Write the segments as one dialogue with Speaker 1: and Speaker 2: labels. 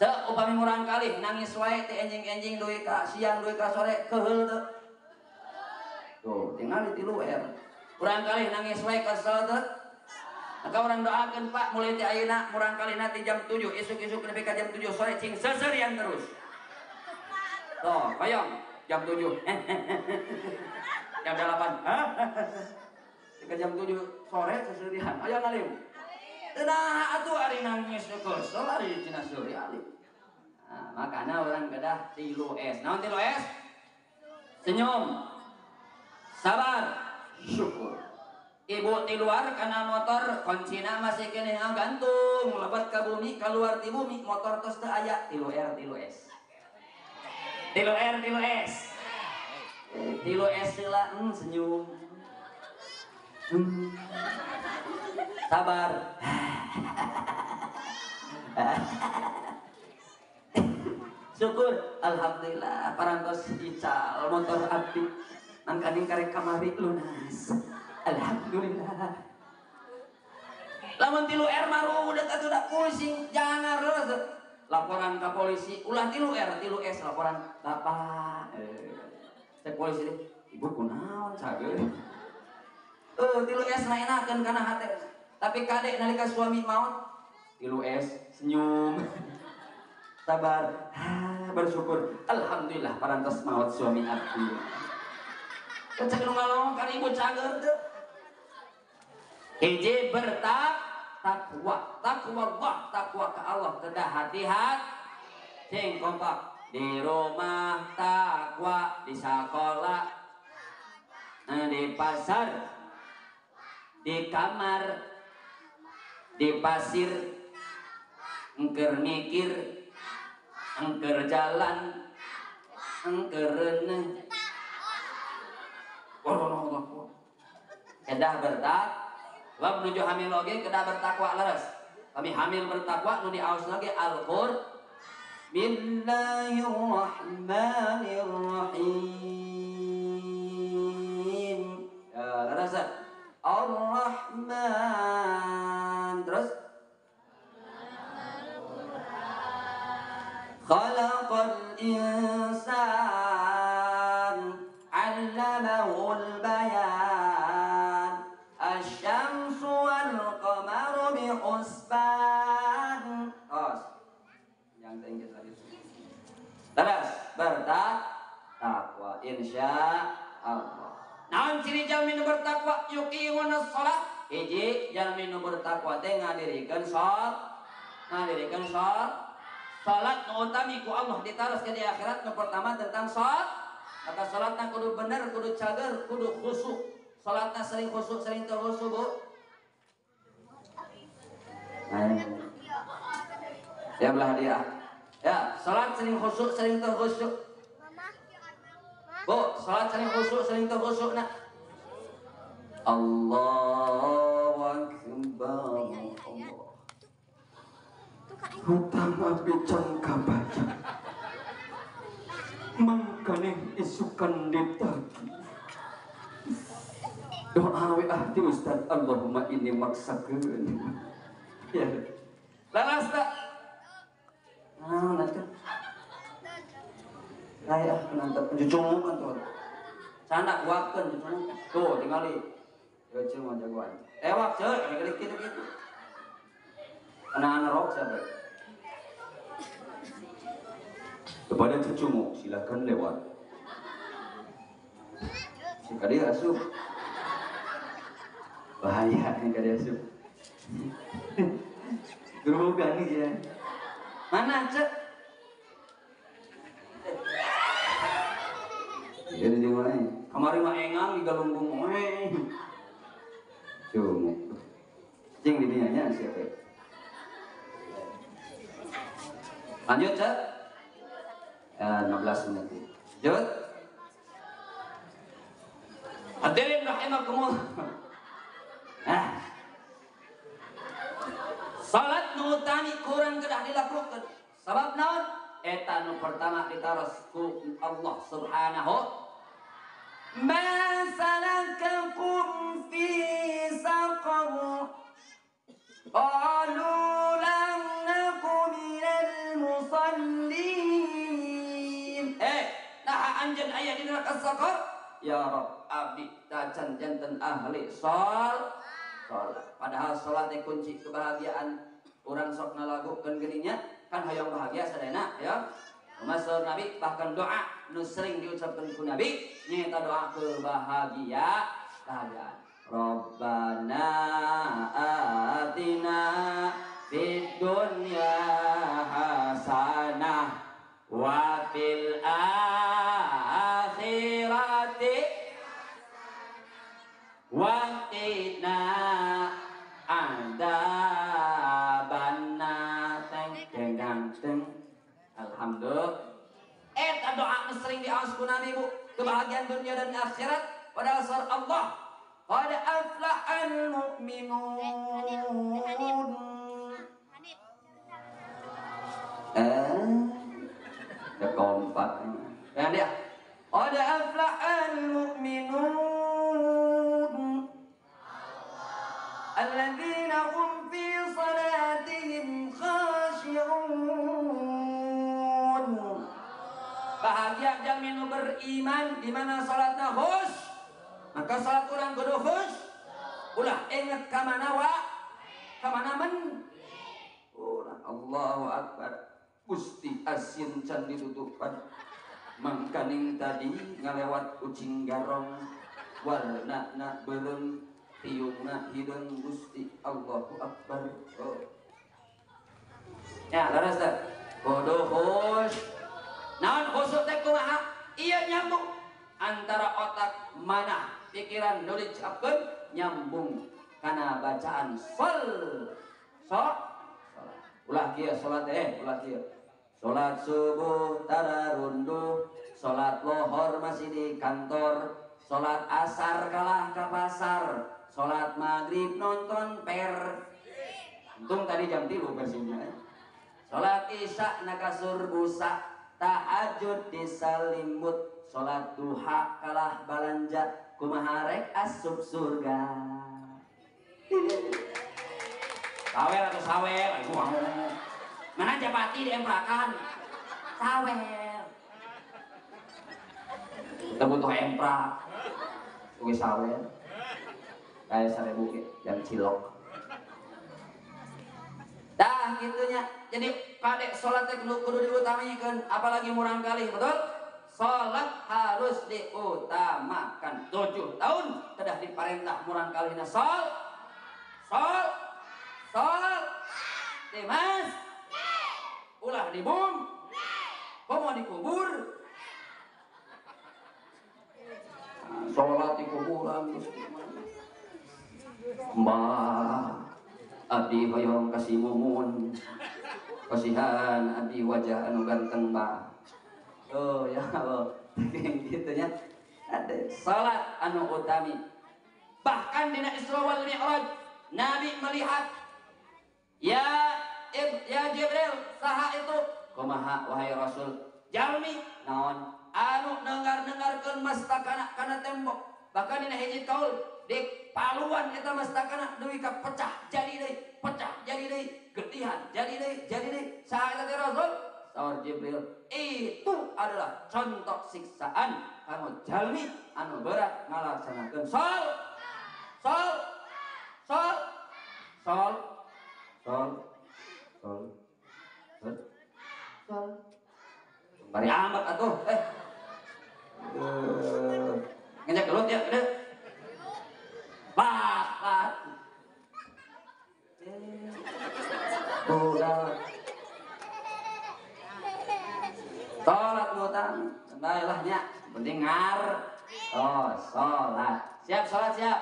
Speaker 1: Cek upami murang kali nangis wae teh enjing-enjing duit ka siang duit ka sore keheul teu. Tuh, tinggal di tilu Murang kali nangis wae kesel teu. Maka orang doakeun Pak mulai ti ayeuna murang kali nanti jam 7 isuk-isuk nepi ka jam 7 sore cing seserian terus. Tuh, bayang jam 7. Jam 8. Ke jam 7 sore seserian. Aya ngalim. Nah, atuh ari nangis kesel ari cenah seuri alim. Nah, makanya orang kedah 3S. Naon 3S? Senyum, sabar, syukur. Ibu di luar karena motor kuncina masih kene gantung lebat ke bumi keluar di bumi motor tos teu aya 3R 3S. 3R 3S. 3S heula senyum. Sabar. Syukur alhamdulillah parantos ical motor abdi mangkaning karek kamari lunas alhamdulillah. Lamun 3R maru udah pusing jangan reus laporan ke polisi ulah 3R 3S laporan bapak cek polisi deh ibu kunaon cageun 3S na enakeun kana hate tapi kadek nalika suami maut 3S senyum sabar bersyukur alhamdulillah parantos maut suami abdi cek nu ngalong ka ibu cager teu hiji takwa takwa ke Allah kedah hati-hati cing kompak di rumah takwa di sekolah di pasar di kamar di pasir engker mikir engker jalan engker reneh kedah bertakwa menuju hamil oge kedah bertakwa leres kami hamil bertakwa nu diaos lagi Al-Qur'an Bismillahirrahmanirrahim leres Ar-Rahman terus Khalaqal insan 'allamahul bayan asy-syamsu wal qamaru bihusban. Yang tinggi tadi. Terus bertakwa insyaallah. Naon ciri jalmi nu bertakwa yuqimunas shalah? Hiji jalmi nu bertakwa teh ngadirikeun salat nu utami ku Allah ditaros ke di akhirat. Nu pertama tentang salat. Maka salatna kudu bener, kudu cager, kudu khusyuk. Salatna sering khusyuk, sering teu khusyuk, Bu. Ya belah hadiah. Ya, salat sering khusyuk, sering teu khusyuk. Bu, salat sering khusyuk, sering teu khusyuk nak. Allahu Akbar. Hutang api cangka baca mangkane isukan ditagi doa we ahdi Ustaz Allahumma inni maksakeun ya laras tak nanti saya penantap penjucung kan tuh canda kuatkan tuh tingali kecil mau jagoan ewak cek kayak gitu anak-anak rok siapa? Kepada cucumu silakan lewat. Si kadi asup. Bahaya yang kadi asup. Guru gani ya. Mana cek? Jadi di mana? Kamari mah engang di galunggung. Cuma. Cing di dianya siapa? Lanjut cek 16 menit lanjut hadirin rahimakumullah salat nu utami kurang kedah dilakukan sabab naon eta nu pertama ditaros ku Allah subhanahu ma salakakum fi saqar qalu lam nakum minal musallin. Nah anjeun aya di neraka sakor. Ya Rabb, abdi tacan janten ahli salat. Padahal salat teh kunci kebahagiaan. Urang sok ngalagukeun geuninnya kan hayang bahagia sadayana ya. Masuk Nabi bahkan doa nu sering diucapkan ku Nabi nyaeta doa kebahagiaan. Rabbana atina fid dunya hasanah wa fil akhirati wa qina adzabannar. Alhamdulillah. Eta doa nu sering diaos ku Nabi Bu, kebahagiaan dunia dan akhirat pada asar Allah. Qad aflahal mu'minun. Kompak. Kan dia. Qad aflahal mu'minun. Alladzina hum fi salatihim khashi'un. Bahagia jalmi nu beriman di mana salatna khusyuk. Maka salat urang kudu khusyuk. Ulah inget ka mana wa? Ka mana men? Ulah Allahu Akbar. Gusti asin can ditutupan. Mangkaning tadi ngalewat kucing garong. Warna beureum tiungna hideung Gusti Allahu Akbar. Ya, leres teh. Kudu khusyuk. Naon khusyuk teh kumaha? Ieu nyambung antara otak mana pikiran nu dicapkeun nyambung kana bacaan salat. Ulah kieu salat ulah kieu. Salat subuh tararunduh, salat lohor masih di kantor, salat asar kalah ka pasar, salat maghrib nonton per. Untung tadi jam 3 versinya. Salat isya na kasur busa. Tahajud disalimut, salat duha kalah balanja, kumaha rek asup surga. Sawer atau sawer, ibu mau. Mana japati diemprakan? Sawer. Kita butuh emprak. Oke sawer. Kayak 1000 jam cilok. Dah gitunya. Jadi kadek salat teh kudu diutamakeun, apalagi murang kali, betul? Salat harus diutamakan. 7 tahun kedah diparentah murang kalina sol. Dimas. Ulah dibum. Komo dikubur. Salat di kuburan Mbah abdi hoyong kasih mumun, kasihan abdi wajah anu ganteng Mbah. Oh ya Allah, gitu ya. Ada salat anu utami. Bahkan dina Isra wal Mi'raj Nabi melihat ya Jibril saha itu? Kumaha wahai Rasul? Jalmi naon anu nengar-nengarkeun mastakana kana tembok. Bahkan dina hiji kaul di paluan eta mastakana deui ka pecah jadi deui getihan jadi deui saha eta teh Rasul? Sawar Jibril, itu adalah contoh siksaan kanggo jalmi anu berat ngalaksanakeun sol. Bari amat atuh ngajak gelut ya gede. Bakat. Salat mutam, baiklah nya, penting ngar. Oh, salat. Siap salat siap.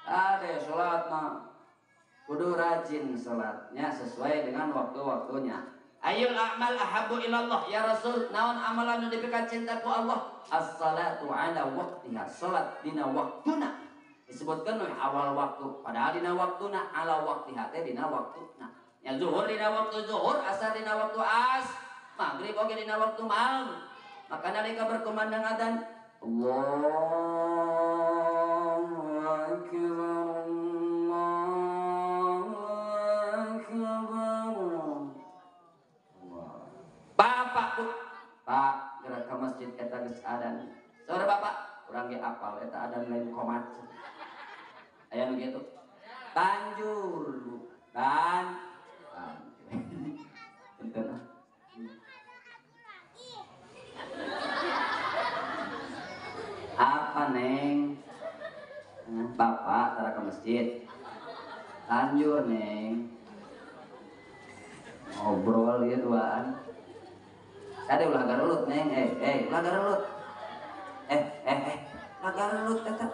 Speaker 1: Ade salat mah kudu rajin salatnya sesuai dengan waktu-waktunya. Ayyul a'mal ahabbu ilallah ya Rasul, naon amalan nu dipikat cinta ku Allah? As-salatu ala waqtiha, salat dina waktuna. Disebutkan awal waktu, padahal dina waktuna, ala waqtiha teh dina waktuna. Ya zuhur dina waktu zuhur, asar dina waktu as, maghrib oge dina waktu maghrib. Maka nalika berkumandang adzan, Allahu akbar. geus adan. Saur Bapak, urang ge apal eta adan lain komat. Aya nu kitu. Banjur dan enten. Apa Neng? Bapak tara ke masjid. Lanjut Neng. Ngobrol ya duaan. Tadi ulah garelut Neng. Ulah garelut. Ulah garelut eta.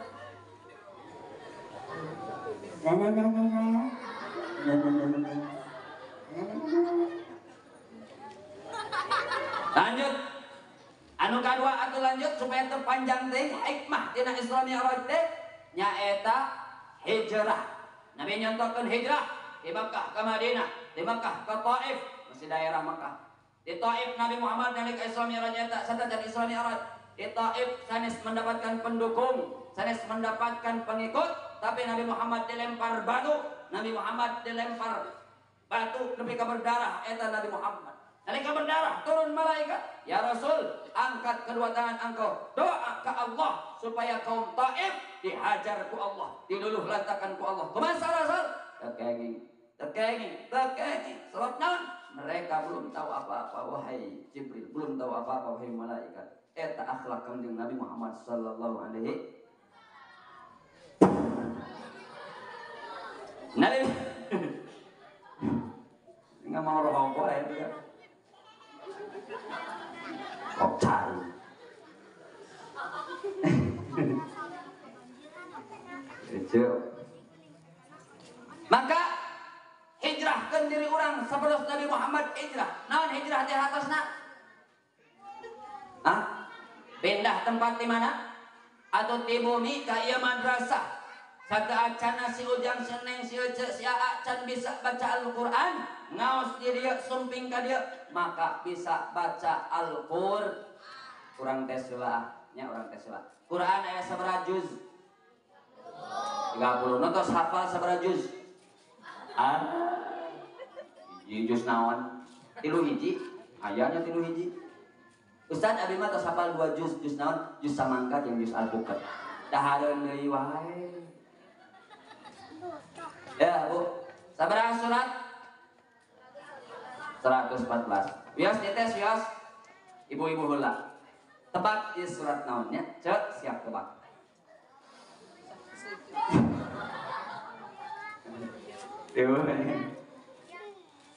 Speaker 1: Lanjut. Anu kadua atuh lanjut supaya terpanjang teh hikmah dina Isra Mi'raj teh nyaeta hijrah. Nabi nyontohkeun hijrah di Makkah ke Madinah, di Makkah ke Taif, masih daerah Makkah. Di Taif Nabi Muhammad nalika Isra Mi'raj nyaeta sadajan Isra Mi'raj. Di Taif sanes mendapatkan pendukung, sanes mendapatkan pengikut, tapi Nabi Muhammad dilempar batu, Nabi Muhammad dilempar batu nepi ka berdarah eta Nabi Muhammad. Nalika berdarah turun malaikat, ya Rasul, angkat kedua tangan engkau, doa ke Allah supaya kaum Taif dihajar ku Allah, diluluh lantakan ku Allah. Kumasa Rasul? Tekenging. Sebab naon? Mereka belum tahu apa-apa wahai Jibril, belum tahu apa-apa wahai malaikat. Eta akhlak kanjeng Nabi Muhammad sallallahu alaihi Nabi. Enggak mau rokok ya dia. Kok cari? Maka hijrahkan diri orang sapertos Nabi Muhammad hijrah. Naon hijrah di atasna? Pindah tempat di mana? Atau di bumi ka ieu madrasah. Sakaacana si ujang seneng si ece si acan bisa baca Al-Qur'an, ngaos di dieu sumping ka dieu, maka bisa baca Al-Qur'an. Urang tes heula nya urang tes heula. Quran aya sabaraha juz? 30. Nontos hafal sabaraha juz? Hiji juz naon? 3 hiji. Ayanya 3 hiji. Ustaz abi mah tos hafal 2 juz, juz naon? Juz samangka jeung juz al-bukat. Dahareun deui wae. Ya, Bu. Sabaraha surat? 114. Wios dites wios. Ibu-ibu heula. Tebak ieu surat naon nya? Cek siap tebak.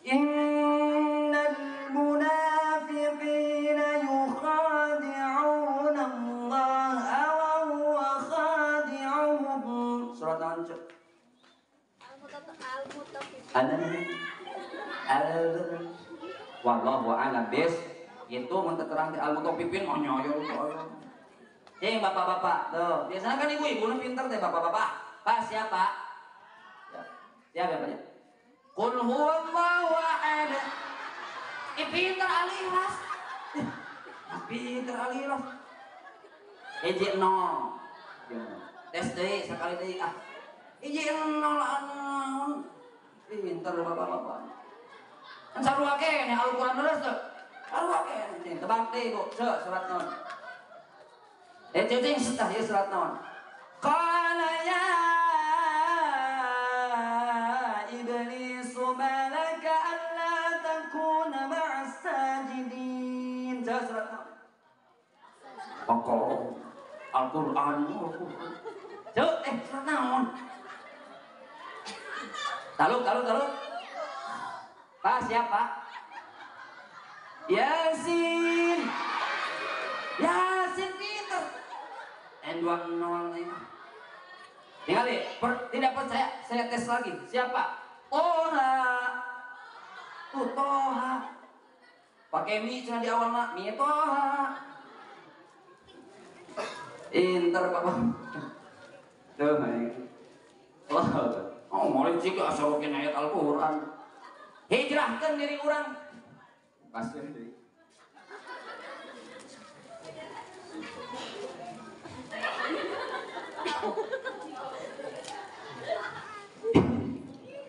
Speaker 1: Innal munafiqina yukhadi'una Allah wa huwa khadi'uhum. Surat naon cek? Wallahu a'lam bis. Itu mun terang di Al-Mutaffifin oh nyoyo. Bapak-bapak, tuh. Biasanya kan ibu-ibu nu pinter teh bapak-bapak. Pak siapa? Ya. Siapa namanya? Qul huwallahu ahad. Pinter alilas. Pinter alilas. Hiji 0. Tes deui sakali deui ah. Hiji 0 anu. Pinter bapak-bapak. Kan sarua keneh Al-Qur'an terus tuh. Sarua keneh. Tebak deui Bu, surat naon? Cacing setah ya surat naon? Qala ya iblis malaka alla takuna ma'as sajidin. Surat naon? Al-Qur'an. Surat naon? Talu. Pak siapa? Yasin pinter. N20 nih. Tinggali, tidak percaya saya tes lagi. Siapa? Toha. Pakai mi cuma di awal mak, mi Toha. Pinter Bapak. Tuh, mulai jika asawokin ayat Al-Quran. Hijrahkan diri orang. Pasti diri.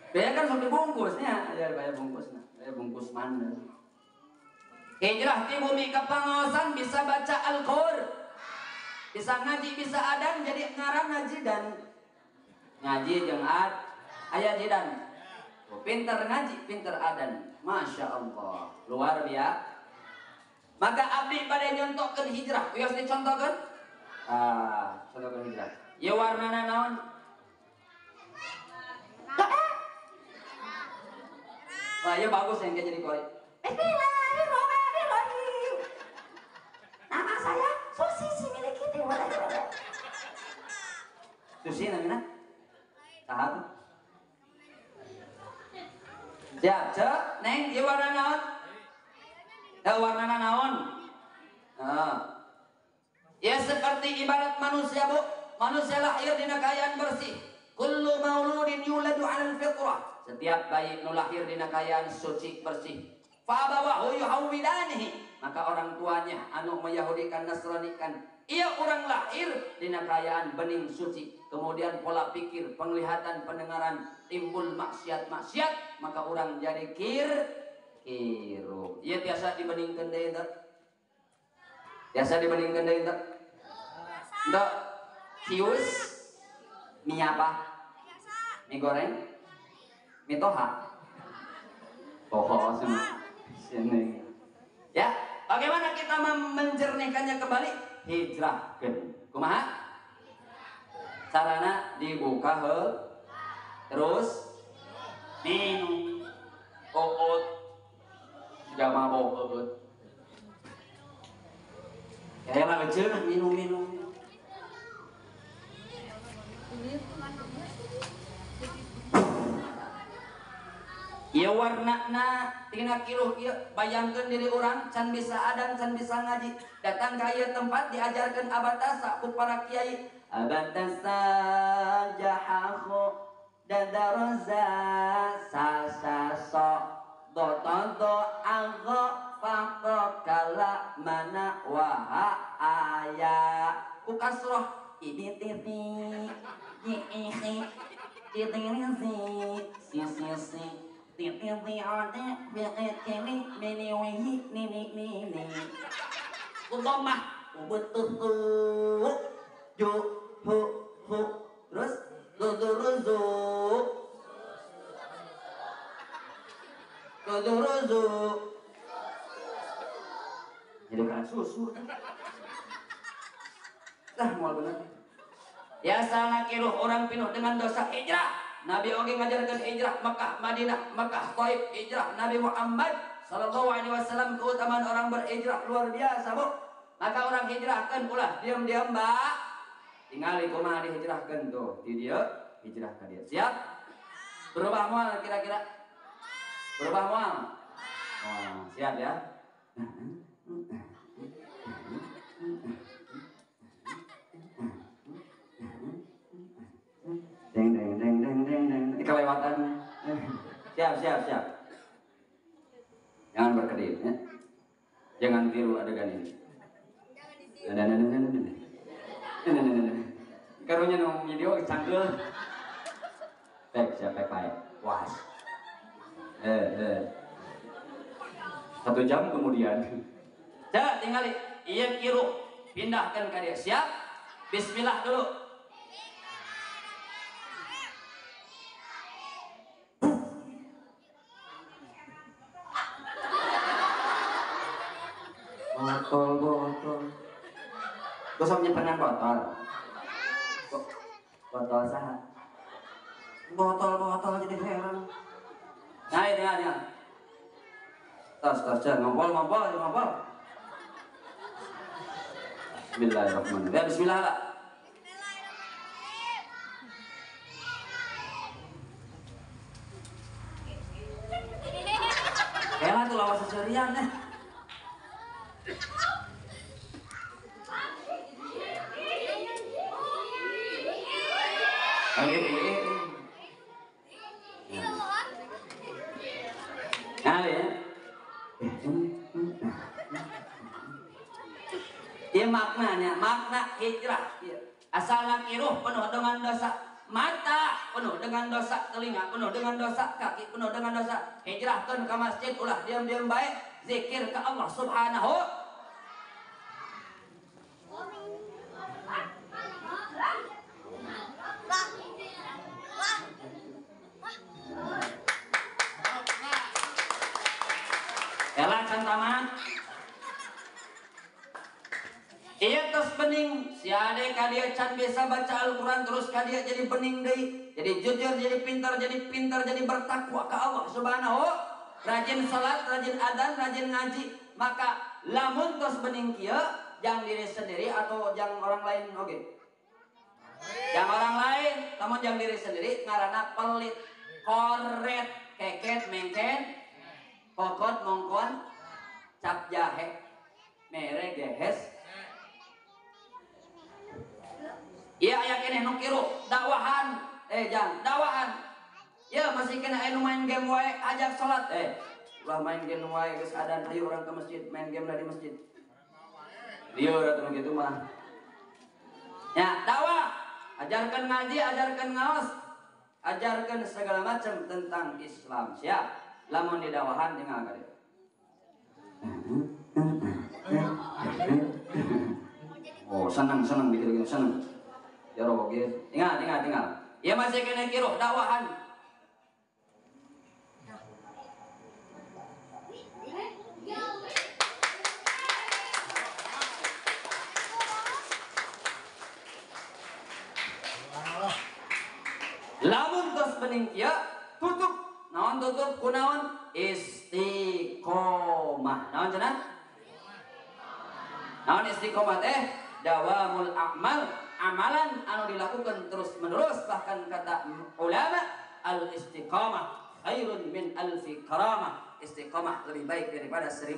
Speaker 1: Biaya kan sudah dibungkusnya. Ya, bayar bungkusnya. Bayar bungkus mana. Hijrah di bumi kepangaosan bisa baca Al-Qur'an, bisa ngaji, bisa adan, jadi ngaran ngaji dan ngaji jeung aya jidan. Pinter ngaji, pinter adan. Masya Allah, luar biasa. Maka abdi pada nyontokeun hijrah, wios dicontokeun. Contokeun hijrah. Ieu warnana naon? Wah, ieu bagus yang jadi kori. Bismillahirrahmanirrahim. Nama saya Susi si milik kita. Susi namanya? Tahap. Siap, cek, neng, ieu warna naon? Warnana naon? Ya seperti ibarat manusia, Bu. Manusia lahir dina kayaan bersih. Kullu mauludin yuladu 'alal fitrah. Setiap bayi nu lahir dina kayaan suci bersih. Fa abawahu yuhawwidanihi. Maka orang tuanya anu meyahudikan nasranikan. Ia orang lahir dina kayaan bening suci. Kemudian pola pikir, penglihatan, pendengaran timbul maksiat-maksiat, maka orang jadi kiru. Ia biasa dibandingkan deui teh. Biasa dibandingkan deui teh. Teu cius mie apa? Mie goreng? Mie toha? Toha sini. Ya, bagaimana kita menjernihkannya kembali? Hijrahkeun. Kumaha? Carana dibuka terus minum oot gak mabok oot kayak lah kecil minum ieu warnana tina kiluh ieu bayangkeun diri urang can bisa adan can bisa ngaji datang ka ieu tempat diajarkeun abatasa ku para kiai abatasa jahahu dadaraza sasaso dotodo agho faqo kala mana waha aya ku kasroh ini titik ihi titik si titik ade biqini mini nini udomah ubetuh ju hu terus luduruzu jadi kan susu lah mau bener ya sana kiruh orang pinuh dengan dosa hijrah. Nabi oge ngajarkan hijrah Makkah, Madinah, Makkah, Taif, hijrah Nabi Muhammad sallallahu alaihi wasallam. Keutamaan orang berhijrah luar biasa, Bu. Maka orang hijrahkan ulah diam-diam, Mbak. Tinggal kumaha dihijrahkan tuh, di dia hijrahkan dia. Siap? Berubah moal kira-kira? Berubah moal? Oh, siap ya? Deng kelewatan. Siap. Jangan berkedip ya. Jangan tiru adegan ini. Karunya nong video canggul. Siap baik. Was. 1 jam kemudian. Cak tinggali. Iya kiru. Pindahkan ke dia. Siap? Bismillah dulu. Botol. Gosok nyimpenan botol. Botol saha? Botol jadi heran. Nah, ini. Tos, ngompol. Bismillahirrahmanirrahim. Ya, bismillah lah. Kela tuh lawas seserian nih. Dia makna hijrah. Asalna kiruh penuh dengan dosa mata, penuh dengan dosa telinga, penuh dengan dosa kaki, penuh dengan dosa. Hijrahkeun ka masjid ulah diam-diam bae. zikir ke Allah Subhanahu. Elah cantaman. Iya terus bening, si ade kadia can biasa baca Al-Quran terus kadia jadi bening deui, jadi jujur, jadi pintar, jadi bertakwa ke Allah Subhanahu. Rajin salat, rajin adzan, rajin ngaji, maka lamun terus bening kieu jang diri sendiri atau jang orang lain oge. Jang orang lain, namun jang diri sendiri ngaranna pelit, koret, keket, mengken, kokot, mongkon, cap jahe, mere gehes. Iya aya keneh nu kiru dakwahan, jang dakwahan. Ya masih kena anu main game wae ajak salat, ulah main game wae geus adan ayo urang ke masjid main game lah di masjid. Lieur atuh kitu mah. Ya, dakwah, ajarkan ngaji, ajarkan ngaos, ajarkan segala macam tentang Islam. Siap? Lamun di dakwahan tinggal kali. Oh, senang dikira-kira senang. Ya roh gitu. Tinggal. Ya masih kena kiruh dakwahan. Lamun tos bening kieu tutup. Naon tutup kunaon? Istiqomah. Naon cenah? Naon istiqomah teh? Dawamul a'mal, amalan anu dilakukan terus menerus, bahkan kata ulama al istiqamah khairun min alfi karamah. Istiqamah lebih baik daripada 1000